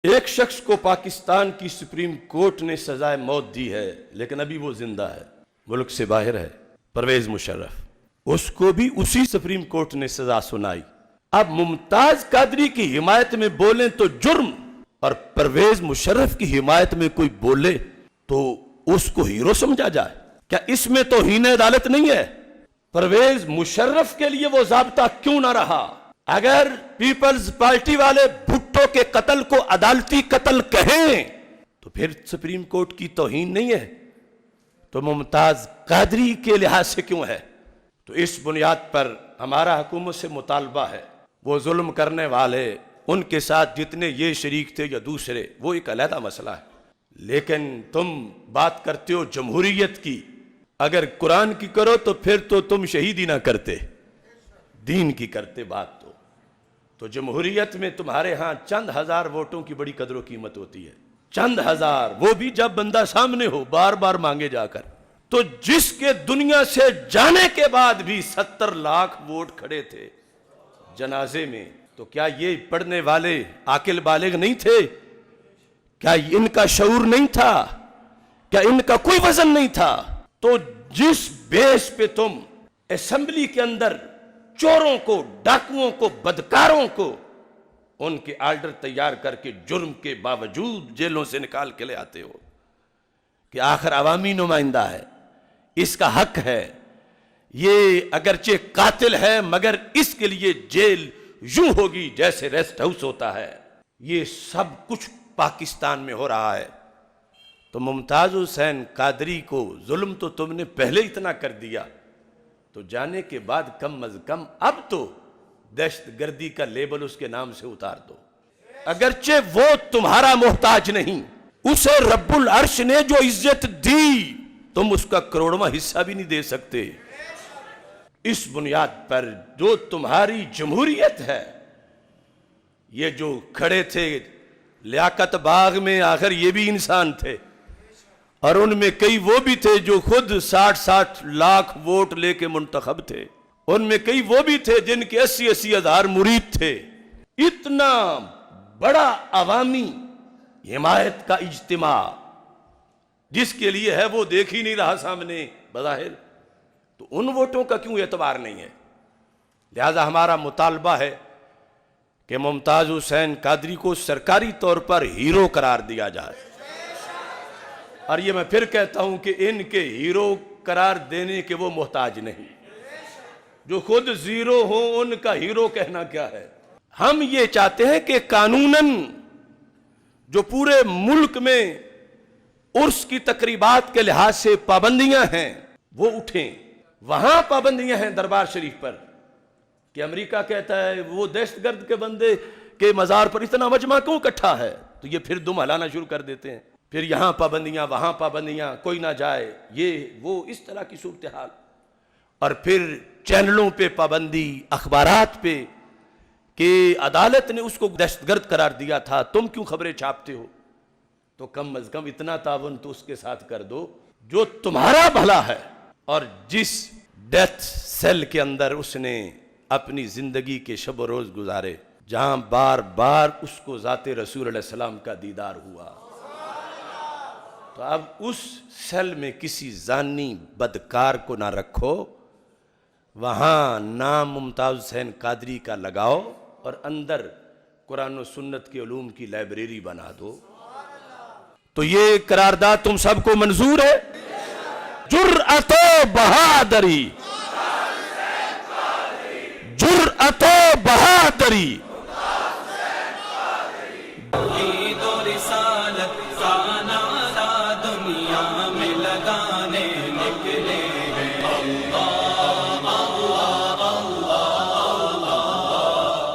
ایک شخص کو پاکستان کی سپریم کورٹ نے سزائے موت دی ہے، لیکن ابھی وہ زندہ ہے، ملک سے باہر ہے، پرویز مشرف۔ اس کو بھی اسی سپریم کورٹ نے سزا سنائی۔ اب ممتاز قادری کی حمایت میں بولیں تو جرم، اور پرویز مشرف کی حمایت میں کوئی بولے تو اس کو ہیرو سمجھا جائے؟ کیا اس میں توہین عدالت نہیں ہے؟ پرویز مشرف کے لیے وہ ضابطہ کیوں نہ رہا؟ اگر پیپلز پارٹی والے بھٹو کے قتل کو عدالتی قتل کہیں تو پھر سپریم کورٹ کی توہین نہیں ہے، تو ممتاز قادری کے لحاظ سے کیوں ہے؟ تو اس بنیاد پر ہمارا حکومت سے مطالبہ ہے، وہ ظلم کرنے والے، ان کے ساتھ جتنے یہ شریک تھے یا دوسرے، وہ ایک علیحدہ مسئلہ ہے، لیکن تم بات کرتے ہو جمہوریت کی، اگر قرآن کی کرو تو پھر تو تم شہید ہی نہ کرتے، دین کی کرتے بات تو جمہوریت میں تمہارے ہاں چند ہزار ووٹوں کی بڑی قدر و قیمت ہوتی ہے، چند ہزار، وہ بھی جب بندہ سامنے ہو، بار بار مانگے جا کر۔ تو جس کے دنیا سے جانے کے بعد بھی 70 لاکھ ووٹ کھڑے تھے جنازے میں، تو کیا یہ پڑھنے والے عاقل بالغ نہیں تھے؟ کیا ان کا شعور نہیں تھا؟ کیا ان کا کوئی وزن نہیں تھا؟ تو جس بیس پہ تم اسمبلی کے اندر چوروں کو، ڈاکوؤں کو، بدکاروں کو ان کے آرڈر تیار کر کے جرم کے باوجود جیلوں سے نکال کے لے آتے ہو کہ آخر عوامی نمائندہ ہے، اس کا حق ہے، یہ اگرچہ قاتل ہے مگر اس کے لیے جیل یوں ہوگی جیسے ریسٹ ہاؤس ہوتا ہے، یہ سب کچھ پاکستان میں ہو رہا ہے۔ تو ممتاز حسین قادری کو ظلم تو تم نے پہلے اتنا کر دیا، تو جانے کے بعد کم از کم اب تو دہشت گردی کا لیبل اس کے نام سے اتار دو۔ اگرچہ وہ تمہارا محتاج نہیں، اسے رب العرش نے جو عزت دی تم اس کا کروڑواں حصہ بھی نہیں دے سکتے۔ اس بنیاد پر جو تمہاری جمہوریت ہے، یہ جو کھڑے تھے لیاقت باغ میں، آخر یہ بھی انسان تھے، اور ان میں کئی وہ بھی تھے جو خود 60 لاکھ ووٹ لے کے منتخب تھے، ان میں کئی وہ بھی تھے جن کے 80 ہزار مرید تھے۔ اتنا بڑا عوامی حمایت کا اجتماع جس کے لیے ہے وہ دیکھ ہی نہیں رہا سامنے بظاہر، تو ان ووٹوں کا کیوں اعتبار نہیں ہے؟ لہذا ہمارا مطالبہ ہے کہ ممتاز حسین قادری کو سرکاری طور پر ہیرو قرار دیا جائے، اور یہ میں پھر کہتا ہوں کہ ان کے ہیرو قرار دینے کے وہ محتاج نہیں، جو خود زیرو ہوں ان کا ہیرو کہنا کیا ہے۔ ہم یہ چاہتے ہیں کہ قانوناً جو پورے ملک میں عرس کی تقریبات کے لحاظ سے پابندیاں ہیں وہ اٹھیں۔ وہاں پابندیاں ہیں دربار شریف پر کہ امریکہ کہتا ہے وہ دہشت گرد کے بندے کے مزار پر اتنا مجمع کیوں اکٹھا ہے، تو یہ پھر دم ہلانا شروع کر دیتے ہیں، پھر یہاں پابندیاں، وہاں پابندیاں، کوئی نہ جائے، یہ وہ اس طرح کی صورتحال، اور پھر چینلوں پہ پابندی، اخبارات پہ کہ عدالت نے اس کو دہشت گرد قرار دیا تھا، تم کیوں خبریں چھاپتے ہو؟ تو کم از کم اتنا تعاون تو اس کے ساتھ کر دو جو تمہارا بھلا ہے۔ اور جس ڈیتھ سیل کے اندر اس نے اپنی زندگی کے شب و روز گزارے، جہاں بار بار اس کو ذات رسول علیہ السلام کا دیدار ہوا، تو اب اس سیل میں کسی زانی بدکار کو نہ رکھو، وہاں نام ممتاز حسین قادری کا لگاؤ، اور اندر قرآن و سنت کے علوم کی لائبریری بنا دو۔ تو یہ قرارداد تم سب کو منظور ہے؟ جرأت و بہادری، جرأت و بہادری، توحید و رسالت کا نعرہ دنیا میں لگانے نکلے